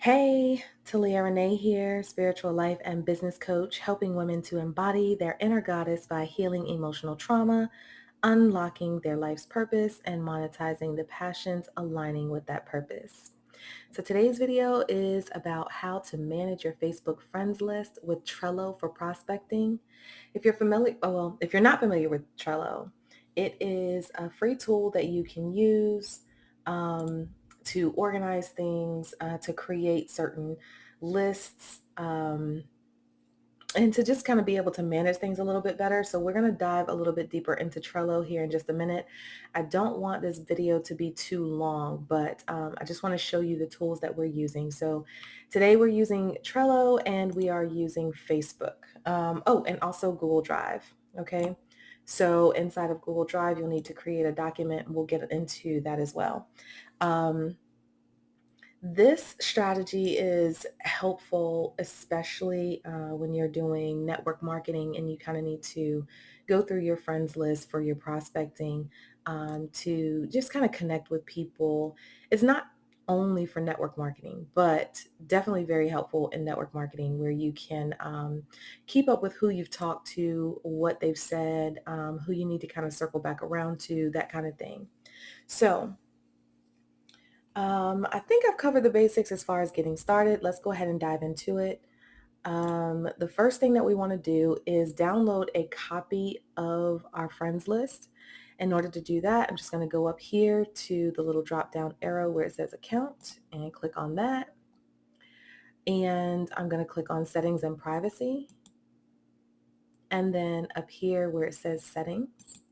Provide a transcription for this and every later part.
Hey, Talia Renee here, spiritual life and business coach, helping women to embody their inner goddess by healing emotional trauma, unlocking their life's purpose, and monetizing the passions aligning with that purpose. So today's video is about how to manage your Facebook friends list with Trello for prospecting. If you're familiar, if you're not familiar with Trello, it is a free tool that you can use um, to organize things, to create certain lists, and to just kind of be able to manage things a little bit better. So we're going to dive a little bit deeper into Trello here in just a minute. I don't want this video to be too long, but I just want to show you the tools that we're using. So today we're using Trello and we are using Facebook. And also Google Drive. Okay. So inside of Google Drive, you'll need to create a document. We'll get into that as well. This strategy is helpful, especially when you're doing network marketing and you kind of need to go through your friends list for your prospecting to just kind of connect with people. It's not only for network marketing, but definitely very helpful in network marketing where you can keep up with who you've talked to, what they've said, who you need to kind of circle back around to, that kind of thing. So I think I've covered the basics as far as getting started. Let's go ahead and dive into it. The first thing that we want to do is download a copy of our friends list. In order to do that, I'm just going to go up here to the little drop down arrow where it says account and click on that. And I'm going to click on settings and privacy. And then up here where it says settings.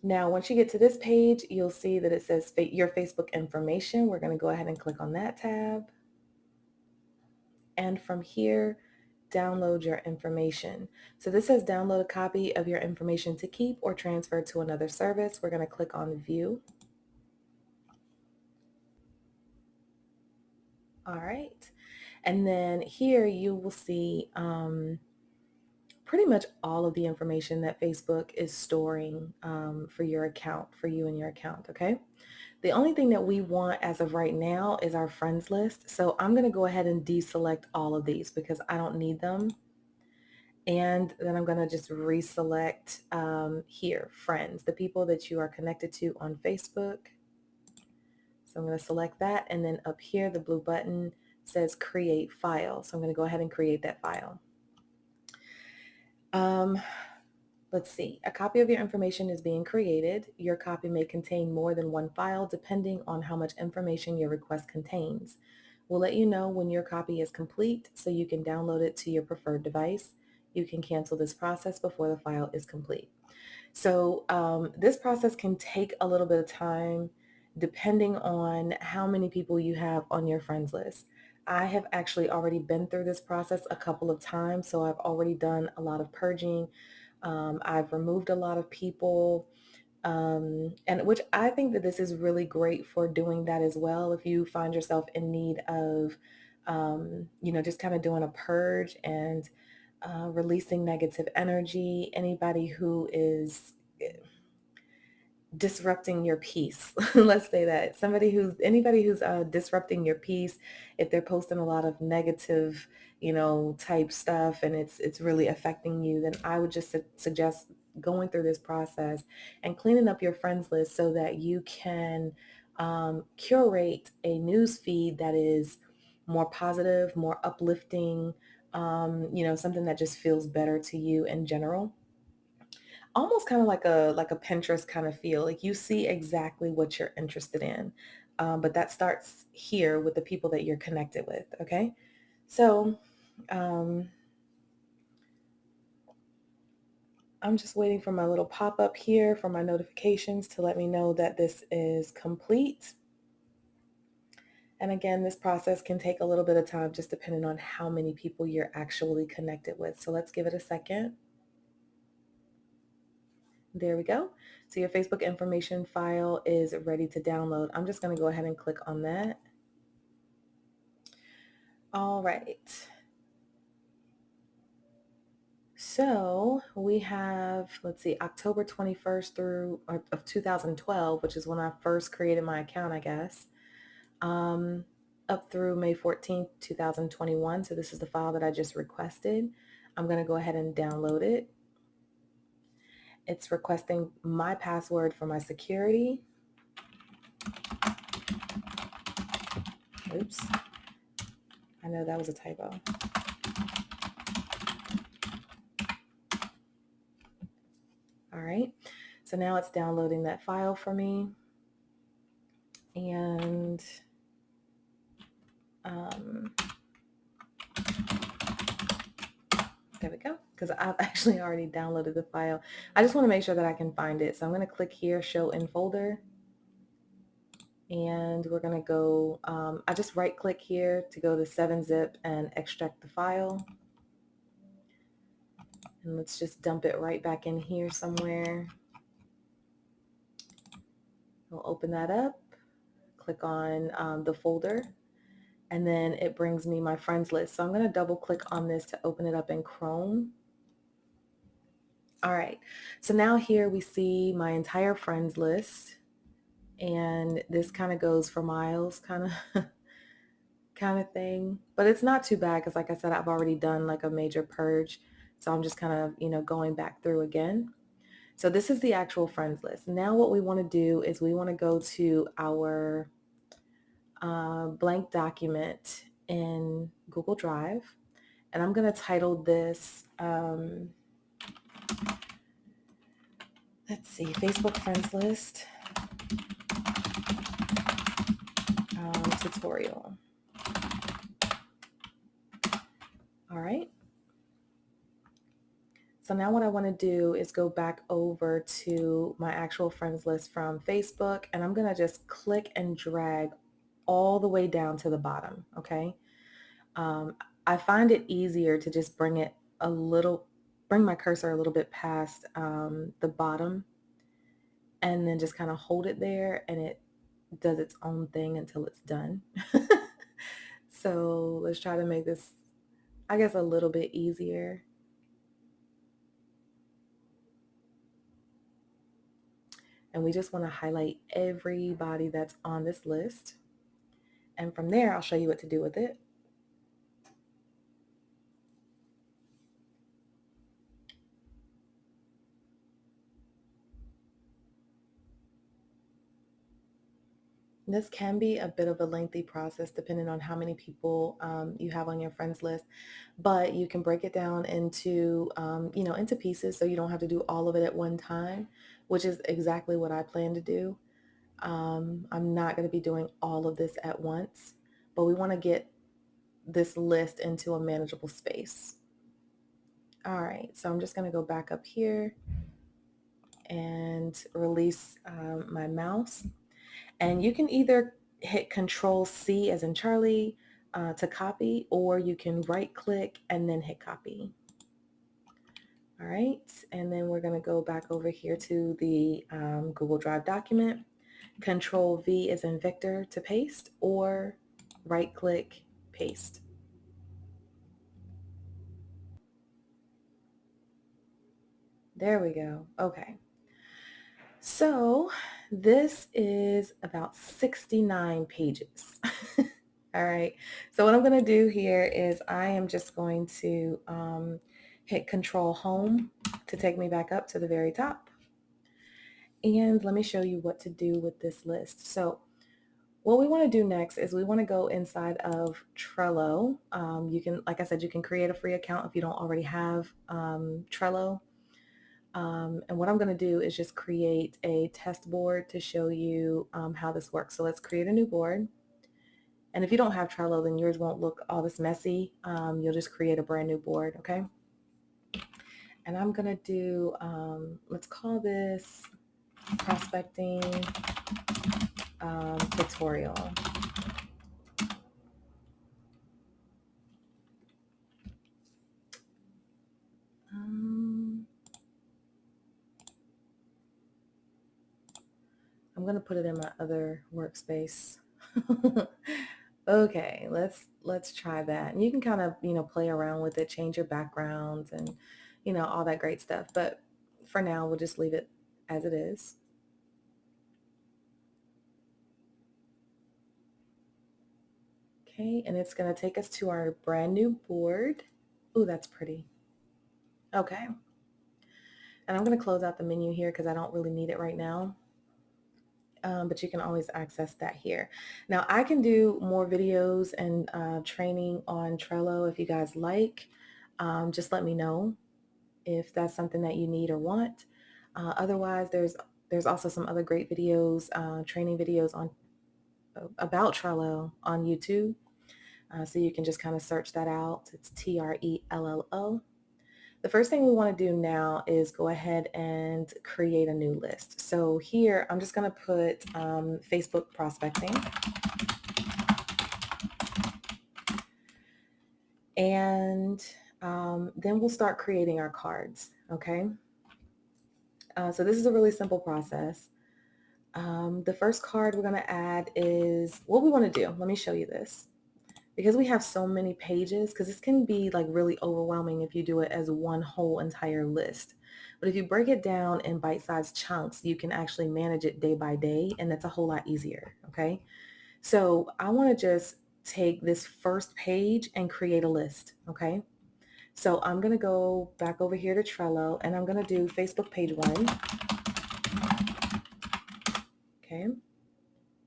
Now, once you get to this page, you'll see that it says your Facebook information. We're going to go ahead and click on that tab. And from here, download your information. So this says download a copy of your information to keep or transfer to another service. We're going to click on view. All right. And then here you will see pretty much all of the information that Facebook is storing for your account, for you and your account, okay? The only thing that we want as of right now is our friends list. So I'm going to go ahead and deselect all of these because I don't need them. And then I'm going to just reselect here, friends, the people that you are connected to on Facebook. So I'm going to select that. And then up here, the blue button says create file. So I'm going to go ahead and create that file. Let's see. A copy of your information is being created. Your copy may contain more than one file depending on how much information your request contains. We'll let you know when your copy is complete so you can download it to your preferred device. You can cancel this process before the file is complete. So this process can take a little bit of time depending on how many people you have on your friends list. I have actually already been through this process a couple of times, so I've already done a lot of purging. I've removed a lot of people, and which I think that this is really great for doing that as well. If you find yourself in need of, just kind of doing a purge and releasing negative energy, anybody who is disrupting your peace. Let's say that anybody who's disrupting your peace, if they're posting a lot of negative, type stuff and it's really affecting you, then I would just suggest going through this process and cleaning up your friends list so that you can curate a news feed that is more positive, more uplifting, something that just feels better to you in general, almost kind of like a Pinterest kind of feel. Like you see exactly what you're interested in. But that starts here with the people that you're connected with. Okay. So I'm just waiting for my little pop-up here for my notifications to let me know that this is complete. And again, this process can take a little bit of time just depending on how many people you're actually connected with. So let's give it a second. There we go. So your Facebook information file is ready to download. I'm just going to go ahead and click on that. All right. So we have, let's see, October 21st of 2012, which is when I first created my account, I guess, up through May 14th, 2021. So this is the file that I just requested. I'm going to go ahead and download it. It's requesting my password for my security. Oops. I know that was a typo. All right. So now it's downloading that file for me. And there we go, because I've actually already downloaded the file. I just want to make sure that I can find it. So I'm going to click here, show in folder. And we're going to go, I just right click here to go to 7-zip and extract the file. And let's just dump it right back in here somewhere. We'll open that up, click on the folder, and then it brings me my friends list. So I'm going to double click on this to open it up in Chrome. All right, so now here we see my entire friends list. And this kind of goes for miles, kind of thing, but it's not too bad because, like I said, I've already done like a major purge, so I'm just kind of going back through again. So this is the actual friends list. Now what we want to do is we want to go to our blank document in Google Drive, and I'm going to title this let's see, Facebook friends list tutorial. All right. So now what I want to do is go back over to my actual friends list from Facebook, and I'm going to just click and drag all the way down to the bottom, okay? I find it easier to just bring my cursor a little bit past the bottom and then just kind of hold it there, and it does its own thing until it's done. So let's try to make this, I guess, a little bit easier. And we just want to highlight everybody that's on this list. And from there, I'll show you what to do with it. This can be a bit of a lengthy process depending on how many people you have on your friends list, but you can break it down into, into pieces so you don't have to do all of it at one time, which is exactly what I plan to do. I'm not going to be doing all of this at once, but we want to get this list into a manageable space. All right, so I'm just going to go back up here and release my mouse. And you can either hit Control C as in Charlie to copy, or you can right click and then hit copy. All right, and then we're going to go back over here to the Google Drive document. Control V as in Victor to paste, or right click, paste. There we go. Okay. So this is about 69 pages. All right. So what I'm going to do here is I am just going to hit Control Home to take me back up to the very top. And let me show you what to do with this list. So what we want to do next is we want to go inside of Trello. You can, like I said, you can create a free account if you don't already have Trello. And what I'm going to do is just create a test board to show you how this works. So let's create a new board. And if you don't have Trello, then yours won't look all this messy. You'll just create a brand new board, okay? And I'm going to do, let's call this prospecting tutorial. I'm going to put it in my other workspace. Okay, let's try that. And you can kind of, play around with it, change your backgrounds and, you know, all that great stuff. But for now, we'll just leave it as it is. Okay, and it's going to take us to our brand new board. Ooh, that's pretty. Okay. And I'm going to close out the menu here because I don't really need it right now. But you can always access that here. Now I can do more videos and training on Trello if you guys like. Just let me know if that's something that you need or want. Otherwise, there's also some other great videos, training videos on about Trello on YouTube. So you can just kind of search that out. It's Trello. The first thing we want to do now is go ahead and create a new list. So here, I'm just going to put Facebook prospecting. And then we'll start creating our cards, okay? So this is a really simple process. The first card we're going to add is what we want to do. Let me show you this. Because we have so many pages, because this can be like really overwhelming if you do it as one whole entire list. But if you break it down in bite-sized chunks, you can actually manage it day by day, and that's a whole lot easier, okay? So I want to just take this first page and create a list, okay? So I'm going to go back over here to Trello, and I'm going to do Facebook page 1, okay?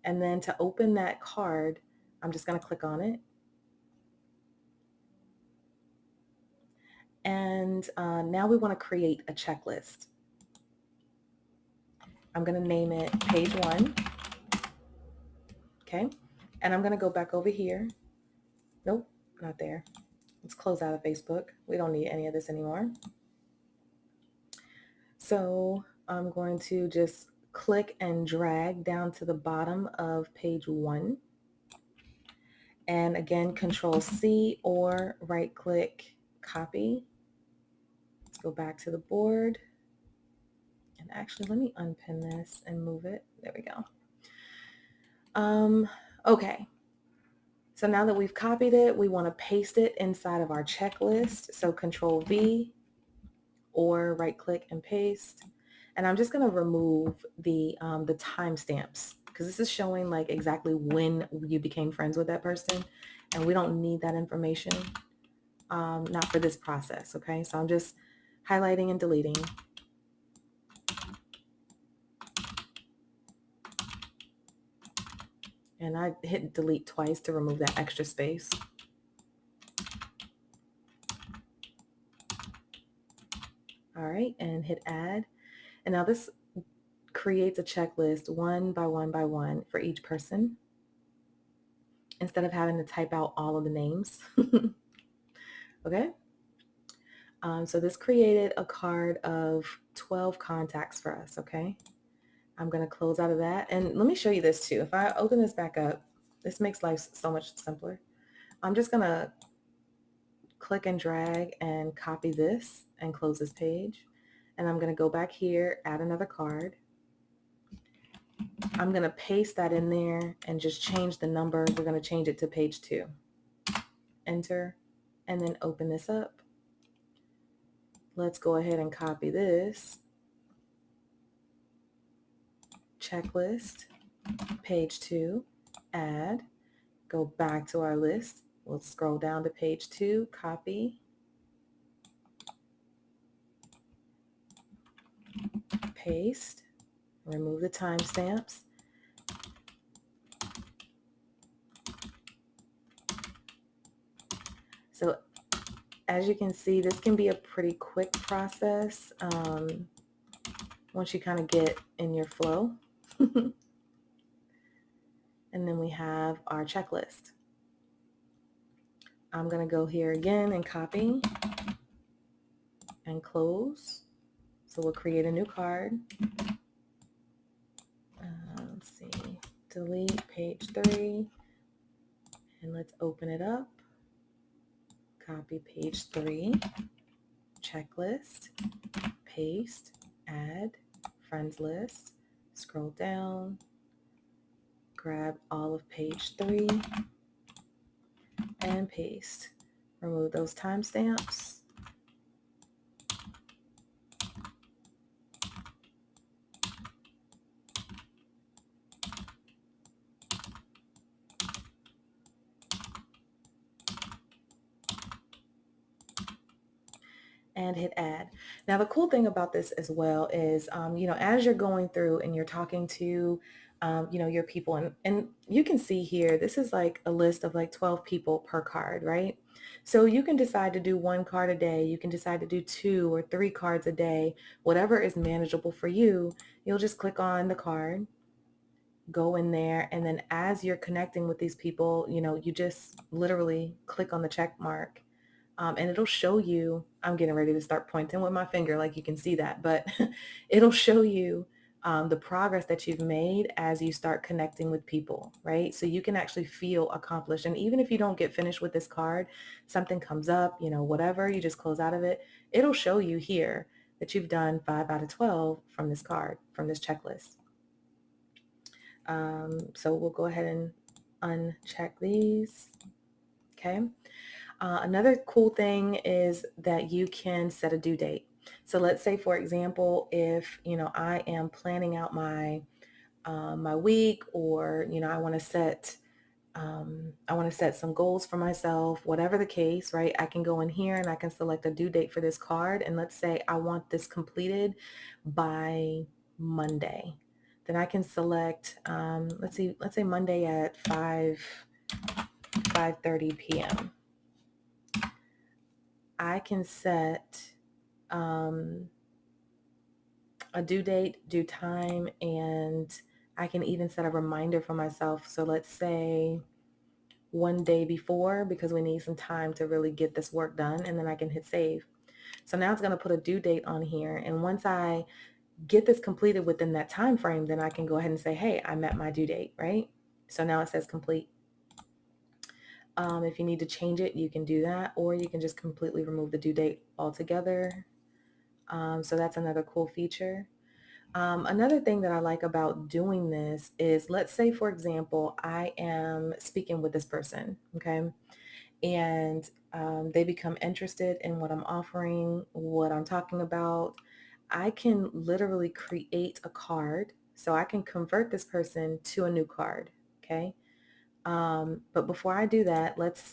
And then to open that card, I'm just going to click on it. And now we want to create a checklist. I'm going to name it page 1. Okay. And I'm going to go back over here. Nope, not there. Let's close out of Facebook. We don't need any of this anymore. So I'm going to just click and drag down to the bottom of page 1. And again, Control C or right click, copy. Let's go back to the board. And actually, let me unpin this and move it. There we go. Okay. So now that we've copied it, we want to paste it inside of our checklist. So Control V or right click and paste. And I'm just going to remove the timestamps because this is showing like exactly when you became friends with that person. And we don't need that information, not for this process. Okay. So I'm just highlighting and deleting. And I hit delete twice to remove that extra space. All right, and hit add. And now this creates a checklist one by one by one for each person instead of having to type out all of the names. Okay. So this created a card of 12 contacts for us. Okay. I'm going to close out of that. And let me show you this too. If I open this back up, this makes life so much simpler. I'm just going to click and drag and copy this and close this page. And I'm going to go back here, add another card. I'm going to paste that in there and just change the number. We're going to change it to page 2. Enter, and then open this up. Let's go ahead and copy this. Checklist, page 2, add, go back to our list. We'll scroll down to page 2, copy, paste, remove the timestamps. So as you can see, this can be a pretty quick process once you kind of get in your flow. And then we have our checklist. I'm going to go here again and copy and close. So we'll create a new card. Let's see, delete page 3. And let's open it up. Copy page 3, checklist, paste, add, friends list, scroll down, grab all of page 3, and paste. Remove those timestamps. and hit add. Now, the cool thing about this as well is, as you're going through and you're talking to, your people, and you can see here, this is like a list of like 12 people per card, right? So you can decide to do one card a day. You can decide to do 2 or 3 cards a day, whatever is manageable for you. You'll just click on the card, go in there, and then as you're connecting with these people, you just literally click on the check mark, and it'll show you, I'm getting ready to start pointing with my finger like you can see that, but it'll show you the progress that you've made as you start connecting with people, right? So you can actually feel accomplished. And even if you don't get finished with this card, something comes up, whatever, you just close out of it, it'll show you here that you've done 5 out of 12 from this card, from this checklist. So we'll go ahead and uncheck these. Okay. Another cool thing is that you can set a due date. So let's say, for example, if I am planning out my week, or I want to set some goals for myself, whatever the case, right? I can go in here and I can select a due date for this card, and let's say I want this completed by Monday. Then I can select, let's say Monday at 5:30 p.m. I can set a due date, due time, and I can even set a reminder for myself. So let's say one day before, because we need some time to really get this work done, and then I can hit save. So now it's going to put a due date on here, and once I get this completed within that time frame, then I can go ahead and say, hey, I met my due date, right? So now it says complete. If you need to change it, you can do that, or you can just completely remove the due date altogether. So that's another cool feature. Another thing that I like about doing this is, let's say, for example, I am speaking with this person, okay, and they become interested in what I'm offering, what I'm talking about. I can literally create a card, so I can convert this person to a new card, okay? But before I do that, let's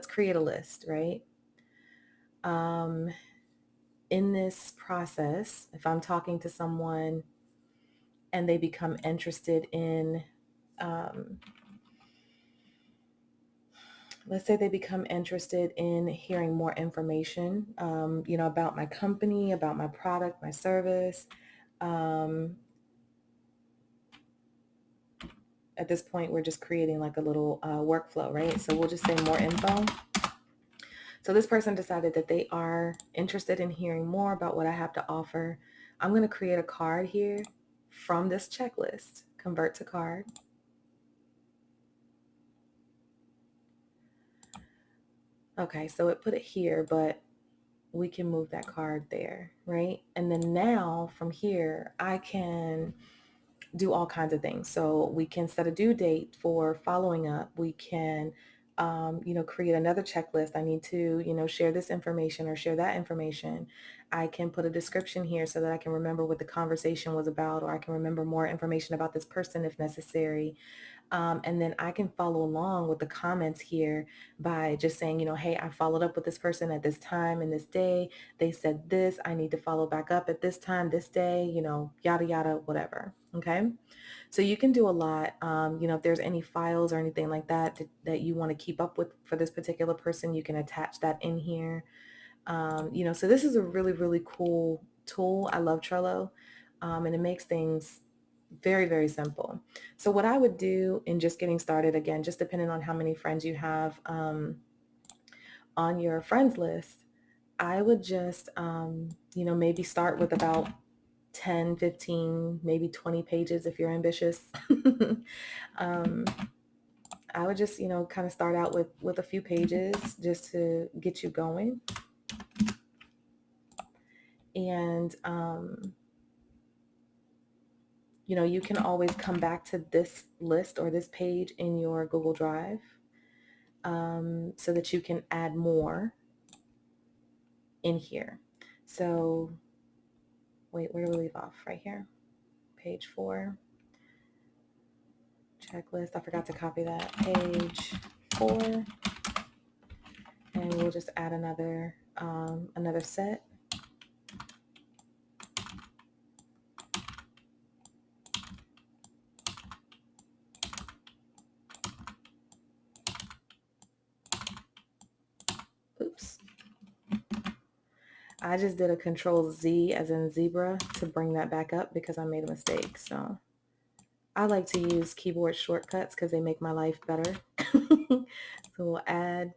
create a list, right? In this process, if I'm talking to someone and they become interested in, let's say they become interested in hearing more information, about my company, about my product, my service. At this point, we're just creating like a little workflow, right? So we'll just say more info. So this person decided that they are interested in hearing more about what I have to offer. I'm going to create a card here from this checklist, convert to card. Okay, so it put it here, but we can move that card there, right? And then now from here, I can do all kinds of things. So we can set a due date for following up. We can, create another checklist. I need to, share this information or share that information. I can put a description here so that I can remember what the conversation was about, or I can remember more information about this person if necessary. And then I can follow along with the comments here by just saying, hey, I followed up with this person at this time and this day. They said this, I need to follow back up at this time, this day, yada, yada, whatever. Okay. So you can do a lot. If there's any files or anything like that that you want to keep up with for this particular person, you can attach that in here. So this is a really, really cool tool. I love Trello, and it makes things very, very simple. So what I would do in just getting started, again, just depending on how many friends you have on your friends list, I would just, maybe start with about 10, 15, maybe 20 pages if you're ambitious. I would just, kind of start out with a few pages just to get you going. And, you can always come back to this list or this page in your Google Drive, so that you can add more in here. So wait, where do we leave off? Right here, page 4, checklist. I forgot to copy that. Page 4, and we'll just add another another set. Oops. I just did a Control Z as in zebra to bring that back up because I made a mistake. So I like to use keyboard shortcuts because they make my life better. So we'll add.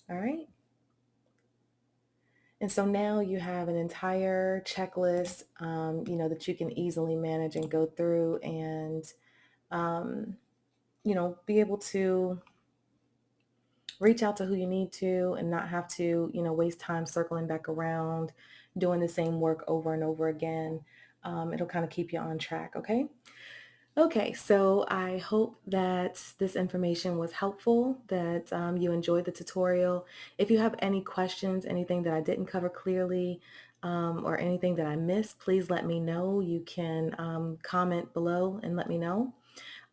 All right. And so now you have an entire checklist, that you can easily manage and go through and, um, be able to reach out to who you need to and not have to, waste time circling back around, doing the same work over and over again. It'll kind of keep you on track. Okay. Okay, so I hope that this information was helpful, that you enjoyed the tutorial. If you have any questions, anything that I didn't cover clearly, or anything that I missed, please let me know. You can comment below and let me know.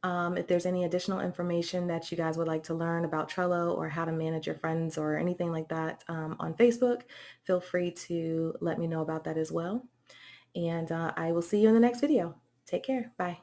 If there's any additional information that you guys would like to learn about Trello or how to manage your friends or anything like that on Facebook, feel free to let me know about that as well. And I will see you in the next video. Take care. Bye.